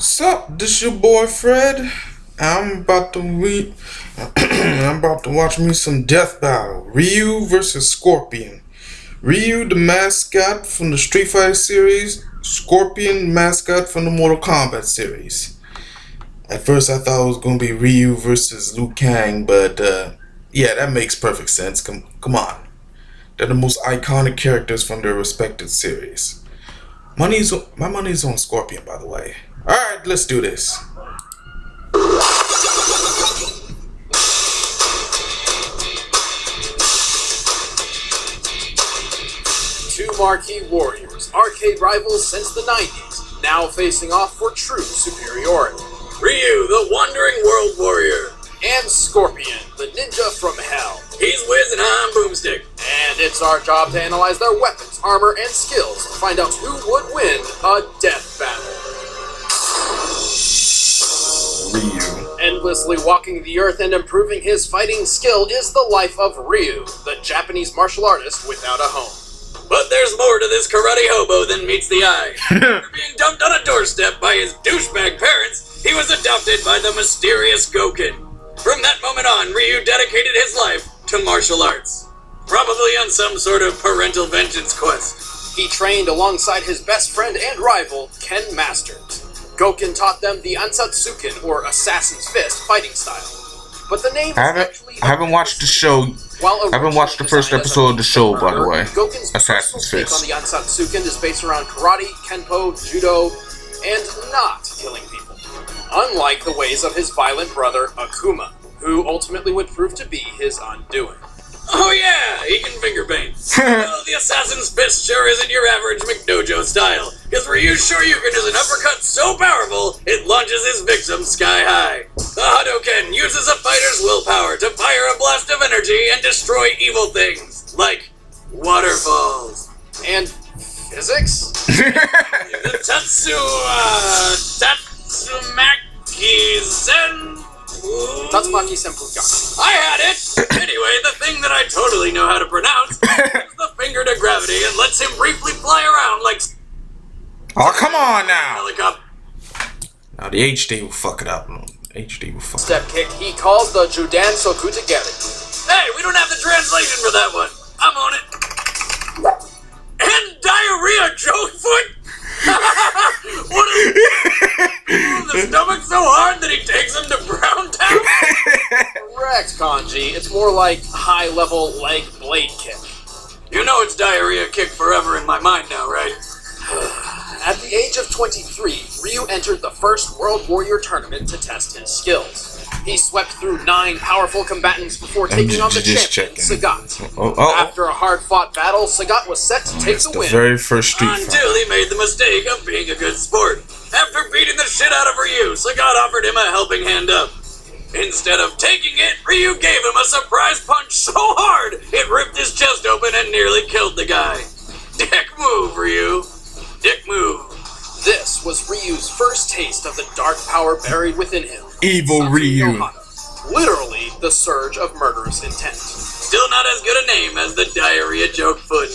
Sup, this your boy Fred. I'm about to read. I'm about to watch me some Death Battle. Ryu versus Scorpion. Ryu, the mascot from the Street Fighter series. Scorpion, mascot from the Mortal Kombat series. At first, I thought it was gonna be Ryu versus Liu Kang, but yeah, that makes perfect sense. Come on, they're the most iconic characters from their respective series. My money's on Scorpion, by the way. Alright, let's do this. Two marquee warriors, arcade rivals since the 90s, now facing off for true superiority. Ryu, the Wandering World Warrior, and Scorpion, the ninja from hell. He's whizzing on boomstick. And it's our job to analyze their weapons, armor, and skills to find out who would win a death battle. Ryu. Endlessly walking the earth and improving his fighting skill is the life of Ryu, the Japanese martial artist without a home. But there's more to this karate hobo than meets the eye. After being dumped on a doorstep by his douchebag parents, he was adopted by the mysterious Gouken. From that moment on, Ryu dedicated his life to martial arts. Probably on some sort of parental vengeance quest. He trained alongside his best friend and rival, Ken Masters. Gouken taught them the Ansatsuken, or Assassin's Fist, fighting style. But the name I haven't watched the show. I haven't watched the first episode of the show, by the way. Gouken's Assassin's take Fist. on the Ansatsuken is based around karate, kenpo, judo, and not killing people. Unlike the ways of his violent brother, Akuma, who ultimately would prove to be his undoing. Oh yeah, he can finger paint. Well, the Assassin's Fist sure isn't your average McDojo style, because Ryu's Shoryuken is an uppercut so powerful, it launches his victim sky high. The Hadouken uses a fighter's willpower to fire a blast of energy and destroy evil things, like waterfalls. And physics? The Tatsumaki Zen... Tatsumaki Senpuku. I had it! Anyway, the thing that I totally know how to pronounce is the finger to gravity and lets him briefly fly around like... Oh, come on now! Helicopter. Now the HD will fuck it up. HD will fuck it Step kick he calls the Judan Sokutageri. Hey, we don't have the translation for that one. I'm on it. And diarrhea joke foot? What is the stomach so hard that he takes him to Brown Town? Correct, Kanji. It's more like high-level leg blade kick. You know it's diarrhea kick forever in my mind now, right? At the age of 23, Ryu entered the first World Warrior tournament to test his skills. He swept through 9 powerful combatants before taking on the champion, Sagat. After a hard-fought battle, Sagat was set to take the win. The very first Street Fighter. Until he made the mistake of being a good sport. After beating the shit out of Ryu, Sagat offered him a helping hand up. Instead of taking it, Ryu gave him a surprise punch so hard, it ripped his chest open and nearly killed the guy. Dick move, Ryu. Dick move. This was Ryu's first taste of the dark power buried within him. Evil Ryu. Literally the surge of murderous intent. Still not as good a name as the diarrhea joke foot.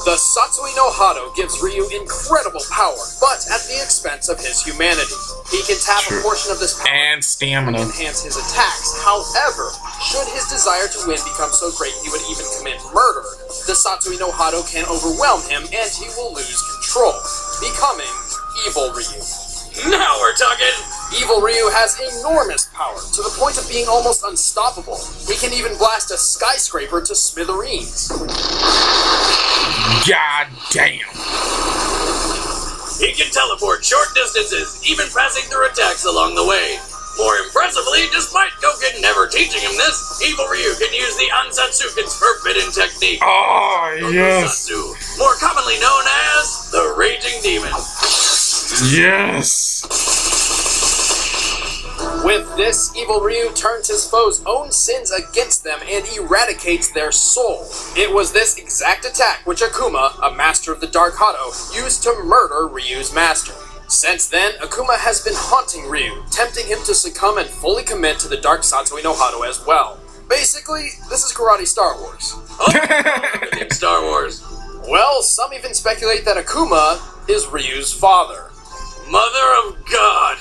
The Satsui no Hado gives Ryu incredible power, but at the expense of his humanity. He can tap a portion of this power and stamina to enhance his attacks. However, should his desire to win become so great he would even commit murder, the Satsui no Hado can overwhelm him and he will lose control, becoming Evil Ryu. Now we're talking! Evil Ryu has enormous power, to the point of being almost unstoppable. He can even blast a skyscraper to smithereens. God damn. He can teleport short distances, even passing through attacks along the way. More impressively, despite Gouken never teaching him this, Evil Ryu can use the Ansatsuken's forbidden technique. Oh, yes. Tokusatsu, more commonly known as the Raging Demon. Yes. With this, Evil Ryu turns his foes' own sins against them and eradicates their soul. It was this exact attack which Akuma, a master of the Dark Hado, used to murder Ryu's master. Since then, Akuma has been haunting Ryu, tempting him to succumb and fully commit to the Dark Satsui no Hado as well. Basically, this is karate Star Wars. Oh, Star Wars. Well, some even speculate that Akuma is Ryu's father. Mother of God!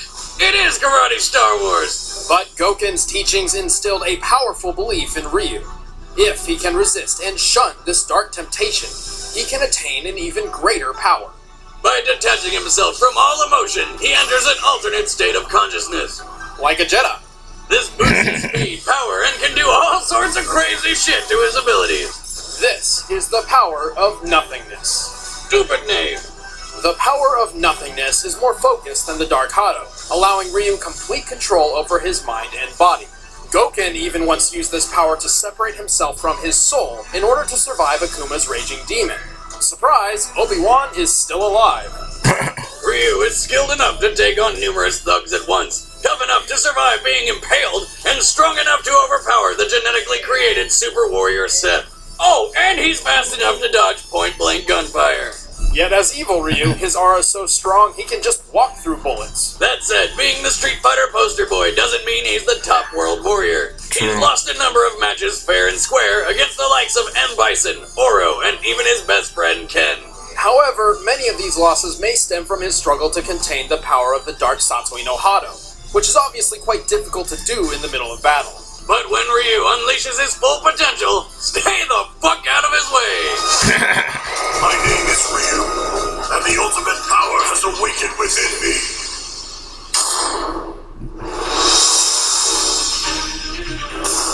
karate Star Wars. But Goken's teachings instilled a powerful belief in Ryu. If he can resist and shun this dark temptation, he can attain an even greater power. By detaching himself from all emotion, he enters an alternate state of consciousness. Like a Jedi. This boosts his speed, power, and can do all sorts of crazy shit to his abilities. This is the power of nothingness. Stupid name. The power of nothingness is more focused than the Dark Hado, allowing Ryu complete control over his mind and body. Goken even once used this power to separate himself from his soul in order to survive Akuma's raging demon. Surprise, Obi-Wan is still alive. Ryu is skilled enough to take on numerous thugs at once, tough enough to survive being impaled, and strong enough to overpower the genetically created Super Warrior Sith. Oh, and he's fast enough to dodge point-blank gunfire. Yet as evil Ryu, his aura is so strong he can just walk through bullets. That said, being the Street Fighter poster boy doesn't mean he's the top world warrior. He's lost a number of matches fair and square against the likes of M. Bison, Oro, and even his best friend Ken. However, many of these losses may stem from his struggle to contain the power of the Dark Satsui no Hado, which is obviously quite difficult to do in the middle of battle. But when Ryu unleashes his full potential, stay the fuck out of his way! My name is Ryu, and the ultimate power has awakened within me.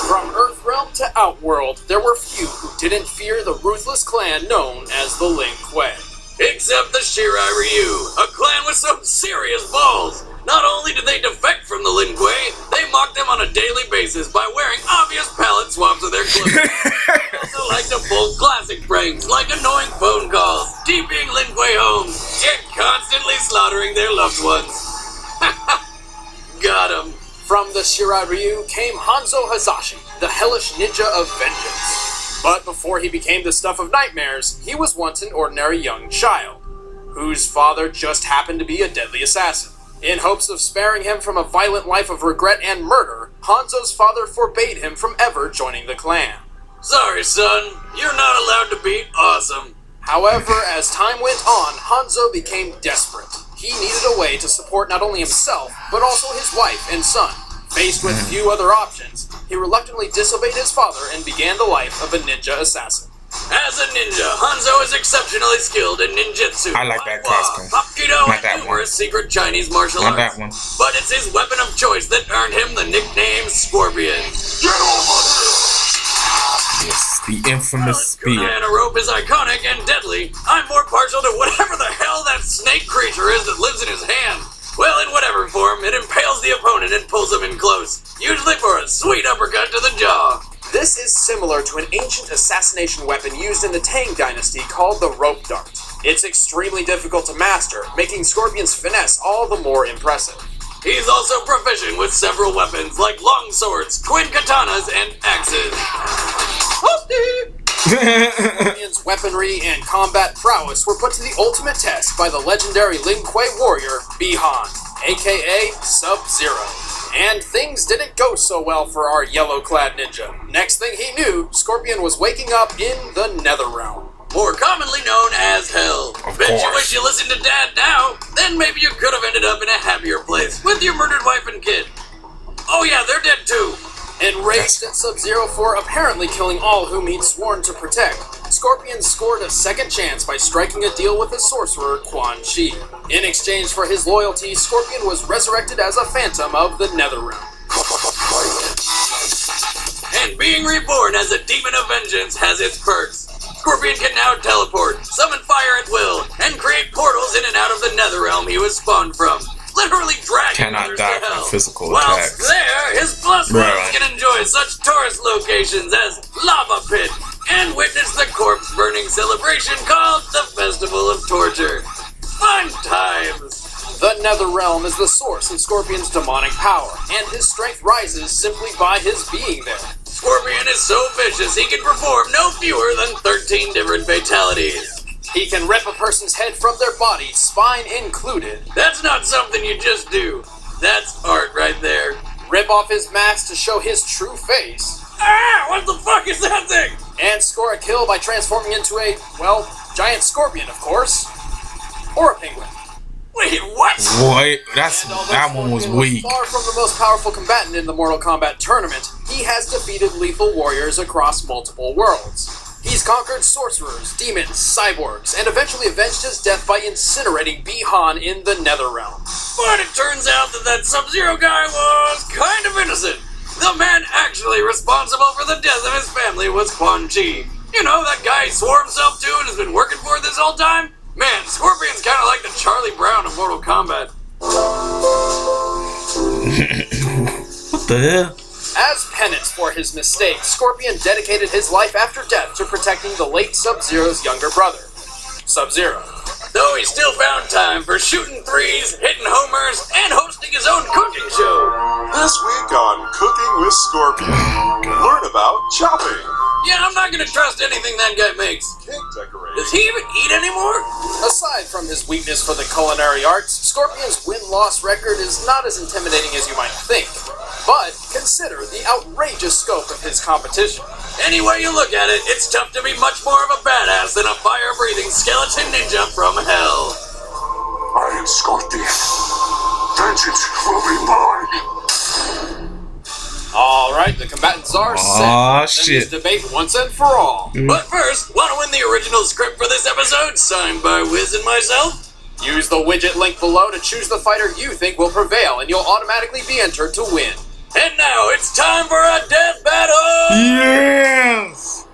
From Earthrealm to Outworld, there were few who didn't fear the ruthless clan known as the Lin Kuei. Except the Shirai Ryu, a clan with some serious balls. Not only did they defect from the Lin Kuei, they mocked them on a daily basis by wearing obvious palette swaps of their clothes. They also like to pull classic pranks like annoying phone calls, TPing Lin Kuei homes, and constantly slaughtering their loved ones. Got him. From the Shirai Ryu came Hanzo Hazashi, the hellish ninja of vengeance. But before he became the stuff of nightmares, he was once an ordinary young child, whose father just happened to be a deadly assassin. In hopes of sparing him from a violent life of regret and murder, Hanzo's father forbade him from ever joining the clan. Sorry, son. You're not allowed to be awesome. However, as time went on, Hanzo became desperate. He needed a way to support not only himself, but also his wife and son. Faced with few other options, he reluctantly disobeyed his father and began the life of a ninja assassin. As a ninja, Hanzo is exceptionally skilled in ninjutsu. I like that costume. Hapkido, Not that and numerous secret Chinese martial Not arts. that one. But it's his weapon of choice that earned him the nickname Scorpion. Get over Yes, the infamous spear. And a rope is iconic and deadly. I'm more partial to whatever the hell that snake creature is that lives in his hand. Well, in whatever form, it impales the opponent and pulls him in close, usually for a sweet uppercut to the jaw. This is similar to an ancient assassination weapon used in the Tang Dynasty called the rope dart. It's extremely difficult to master, making Scorpion's finesse all the more impressive. He's also proficient with several weapons like long swords, twin katanas, and axes. Scorpion's weaponry and combat prowess were put to the ultimate test by the legendary Lin Kuei warrior, Bi-Han, aka Sub-Zero. And things didn't go so well for our yellow-clad ninja. Next thing he knew, Scorpion was waking up in the Netherrealm. More commonly known as Hell. Of Bet you course. wish you listened to Dad now. Then maybe you could have ended up in a happier place with your murdered wife and kid. Oh yeah, they're dead too. Enraged at Sub-Zero for apparently killing all whom he'd sworn to protect, Scorpion scored a second chance by striking a deal with the sorcerer Quan Chi. In exchange for his loyalty, Scorpion was resurrected as a phantom of the Netherrealm. And being reborn as a demon of vengeance has its perks. Scorpion can now teleport, summon fire at will, and create portals in and out of the Netherrealm he was spawned from. Literally dragging Cannot others die to from hell. physical Whilst attacks. there, his plus ones Right. can enjoy such tourist locations as Lava Pit and witness the corpse burning celebration called the Festival of Torture. Fun times! The Netherrealm is the source of Scorpion's demonic power, and his strength rises simply by his being there. Scorpion is so vicious he can perform no fewer than 13 different fatalities. He can rip a person's head from their body, spine included, That's not something you just do. That's art right there. rip off his mask to show his true face, Ah! What the fuck is that thing? and score a kill by transforming into a, well, giant scorpion, of course. Or a penguin. Wait, what? What? And although That one was Scorpion weak. far from the most powerful combatant in the Mortal Kombat tournament, he has defeated lethal warriors across multiple worlds. He's conquered sorcerers, demons, cyborgs, and eventually avenged his death by incinerating Bi-Han in the Netherrealm. But it turns out that Sub-Zero guy was kind of innocent. The man actually responsible for the death of his family was Quan Chi. You know, that guy he swore himself to and has been working for this whole time? Man, Scorpion's kind of like the Charlie Brown of Mortal Kombat. What the hell? As penance for his mistake, Scorpion dedicated his life after death to protecting the late Sub-Zero's younger brother, Sub-Zero. Though he still found time for shooting threes, hitting homers, and hosting his own cooking show. This week on Cooking with Scorpion, learn about chopping, Yeah, I'm not gonna trust anything that guy makes. cake decorating, Does he even eat anymore? Aside from his weakness for the culinary arts, Scorpion's win-loss record is not as intimidating as you might think. But consider the outrageous scope of his competition. Any way you look at it, it's tough to be much more of a badass than a fire-breathing skeleton ninja from hell. I am Scorpion. Vengeance will be mine. Alright, the combatants are set. Aw, Then shit. this debate once and for all. But first, want to win the original script for this episode, signed by Wiz and myself? Use the widget link below to choose the fighter you think will prevail, and you'll automatically be entered to win. And now it's time for a death battle! Yes!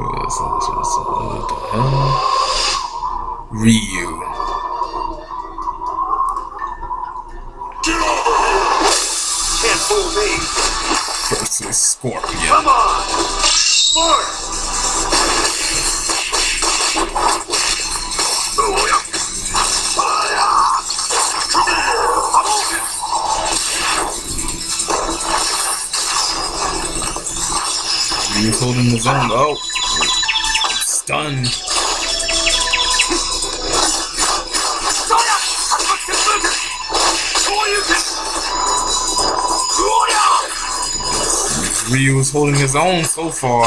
What the hell? Ryu. Get over here. Can't fool me. Versus Scorpion. Come on. Fight. Ryu's holding his own. Oh. Stunned. Ryu is holding his own so far.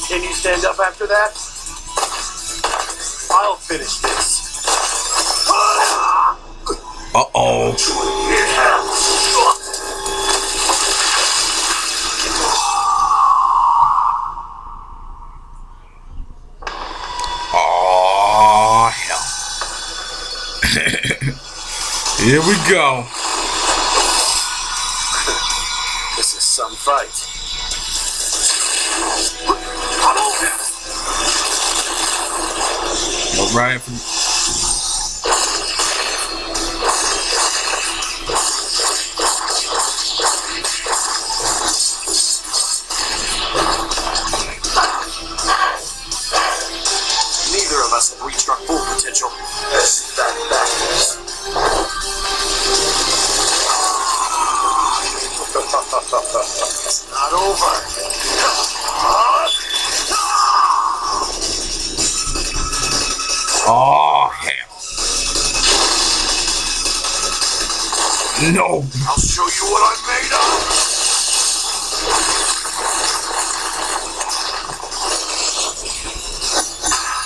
Can you stand up after that? I'll finish this. Uh-oh. Oh, hell. Here we go. This is some fight. All right. Neither of us have reached our full potential. Let's back backwards. It's not over. Oh, hell. No. I'll show you what I'm made of.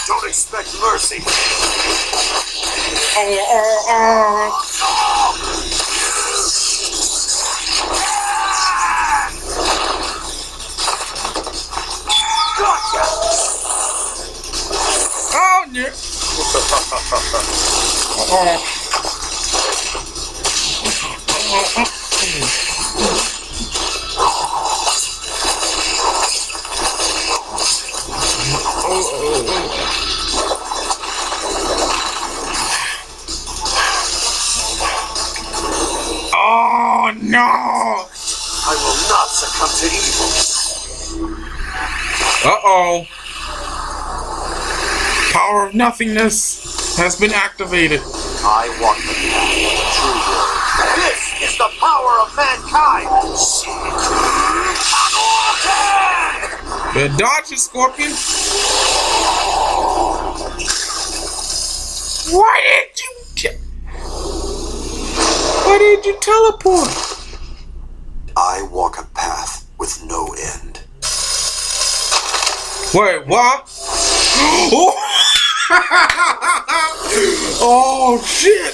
Don't expect mercy. Gotcha. Oh, yeah. Oh, no. I will not succumb to evil. Uh-oh. Power of nothingness has been activated. I walk the path of the true world. This is the power of mankind. Better dodge it, Scorpion. Why did you teleport? I walk a path with no end. Wait, what? Oh shit!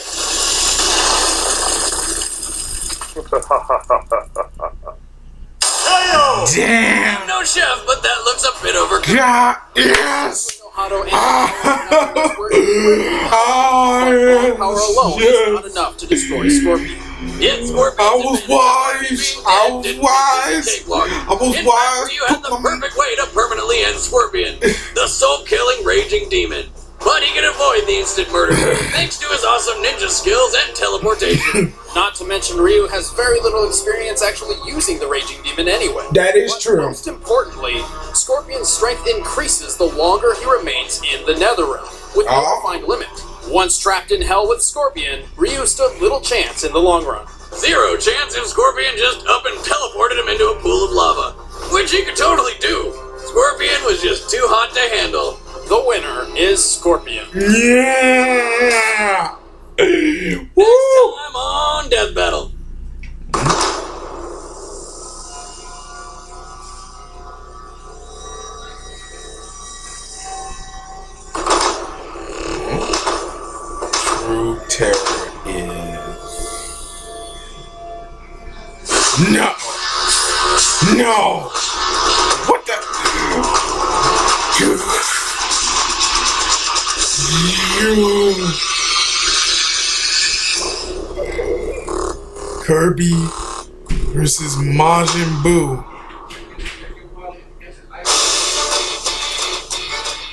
Damn! I'm no chef, but that looks a bit overcooked. God, yes! Hado and power alone is not Yes! enough to destroy Scorpion. Yet Scorpion I was wise! I was wise! I was In wise! fact, you had the perfect way to permanently end Scorpion, the soul-killing raging demon. But he can avoid the instant murder thanks to his awesome ninja skills and teleportation. Not to mention, Ryu has very little experience actually using the Raging Demon anyway. That is But true. Most importantly, Scorpion's strength increases the longer he remains in the Netherrealm, with no defined limit. Once trapped in hell with Scorpion, Ryu stood little chance in the long run. Zero chance if Scorpion just up and teleported him into a pool of lava, which he could totally do. Scorpion was just too hot to handle. The winner is Scorpion. Yeah! Next Woo! time on Death Battle. True terror is... No! No! What the... You... Kirby versus Majin Buu.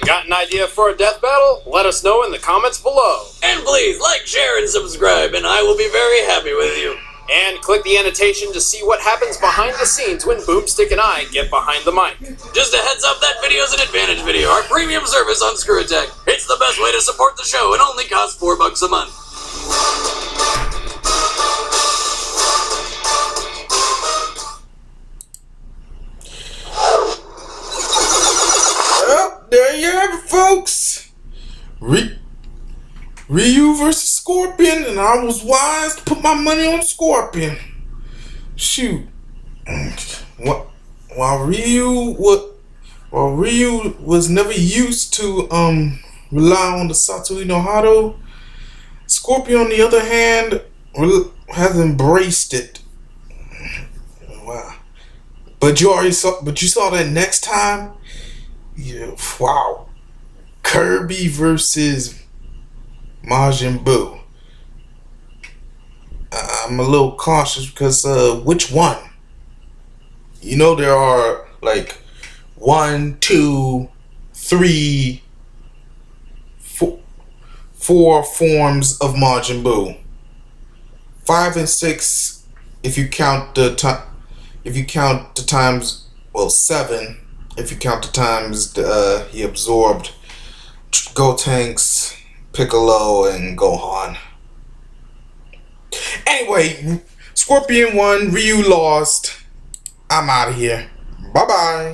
Got an idea for a death battle? Let us know in the comments below. And please like, share, and subscribe, and I will be very happy with you. And click the annotation to see what happens behind the scenes when Boomstick and I get behind the mic. Just a heads up, that video's an Advantage video, our premium service on Screw Attack. It's the best way to support the show and only costs $4 a month. Well, there you have it, folks. Ryu versus Scorpion, and I was wise to put my money on Scorpion. Shoot. While Ryu was never used to rely on the Satoru no Hado, Scorpion, on the other hand, has embraced it. Wow. But you saw that next time. Yeah, wow. Kirby versus Majin Buu. I'm a little cautious because which one? You know, there are like 1, 2, 3, 4 forms of Majin Buu. 5 and 6 if you count the times, well, 7 if you count the times he absorbed Gotenks, Piccolo, and Gohan. Anyway, Scorpion won, Ryu lost. I'm out of here. Bye-bye.